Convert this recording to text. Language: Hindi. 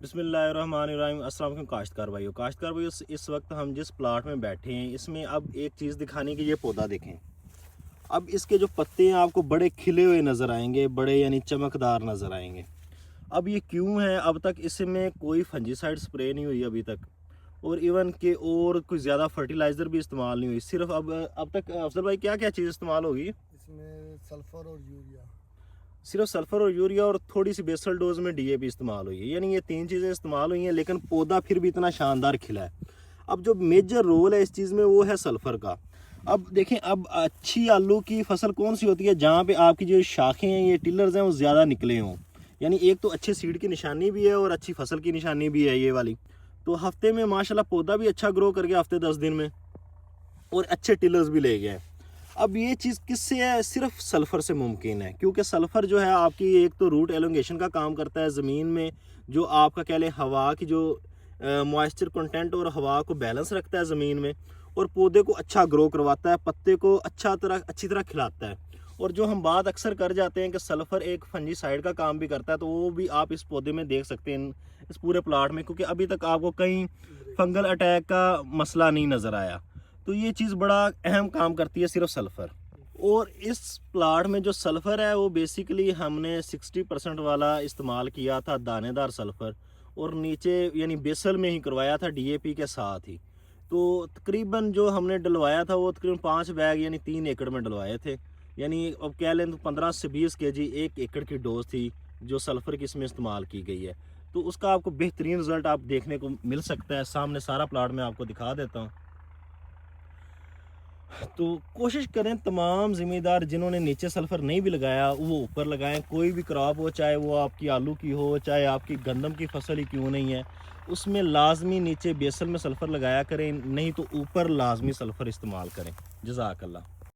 बिस्मिल्लाहिर्रहमानिर्रहीम। अस्सलाम वालेकुम काश्तकार भाइयों, इस वक्त हम जिस प्लाट में बैठे हैं इसमें अब एक चीज़ दिखाने की, ये पौधा देखें। अब इसके जो पत्ते हैं आपको बड़े खिले हुए नज़र आएंगे, बड़े यानी चमकदार नज़र आएंगे। अब ये क्यों है? अब तक इसमें कोई फंजीसाइड स्प्रे नहीं हुई अभी तक, और इवन के और कोई ज़्यादा फर्टिलाइज़र भी इस्तेमाल नहीं हुई। सिर्फ अब तक अफजल भाई क्या क्या चीज़ इस्तेमाल होगी इसमें? सल्फर और यूरिया। सिर्फ सल्फर और यूरिया और थोड़ी सी बेसल डोज में डीएपी इस्तेमाल हुई है, यानी ये तीन चीज़ें इस्तेमाल हुई हैं, लेकिन पौधा फिर भी इतना शानदार खिला है। अब जो मेजर रोल है इस चीज़ में वो है सल्फर का। अब देखें, अब अच्छी आलू की फसल कौन सी होती है? जहाँ पे आपकी जो शाखें हैं, ये टिलर्स हैं, वो ज़्यादा निकले हों। यानी एक तो अच्छे सीड की निशानी भी है और अच्छी फसल की निशानी भी है ये वाली। तो हफ्ते में माशाल्लाह पौधा भी अच्छा ग्रो कर गया, हफ्ते 10 दिन में, और अच्छे टिलर्स भी ले गए। अब ये चीज़ किससे है? सिर्फ सल्फ़र से मुमकिन है, क्योंकि सल्फ़र जो है आपकी एक तो रूट एलोंगेशन का काम करता है ज़मीन में, जो आपका कह लें हवा की जो मॉइस्चर कंटेंट और हवा को बैलेंस रखता है ज़मीन में, और पौधे को अच्छा ग्रो करवाता है, पत्ते को अच्छी तरह खिलाता है। और जो हम बात अक्सर कर जाते हैं कि सल्फ़र एक फंजीसाइड का काम भी करता है, तो वो भी आप इस पौधे में देख सकते हैं, इस पूरे प्लाट में, क्योंकि अभी तक आपको कहीं फंगल अटैक का मसला नहीं नज़र आया। तो ये चीज़ बड़ा अहम काम करती है सिर्फ सल्फ़र। और इस प्लाट में जो सल्फ़र है वो बेसिकली हमने 60% वाला इस्तेमाल किया था, दानेदार सल्फ़र, और नीचे यानी बेसल में ही करवाया था डीएपी के साथ ही। तो तकरीबन जो हमने डलवाया था वो तकरीबन 5 बैग यानी 3 एकड़ में डलवाए थे। यानी अब कह लें तो 15 से 20 केजी 1 एकड़ की डोज थी जो सल्फ़र की इसमें इस्तेमाल की गई है। तो उसका आपको बेहतरीन रिज़ल्ट आप देखने को मिल सकता है। सामने सारा प्लाट मैं आपको दिखा देता हूँ। तो कोशिश करें तमाम ज़िम्मेदार जिन्होंने नीचे सल्फ़र नहीं भी लगाया वो ऊपर लगाएं। कोई भी क्रॉप हो, चाहे वो आपकी आलू की हो, चाहे आपकी गंदम की फसल ही क्यों नहीं है, उसमें लाजमी नीचे बेसल में सल्फ़र लगाया करें, नहीं तो ऊपर लाजमी सल्फ़र इस्तेमाल करें। जज़ाकल्लाह।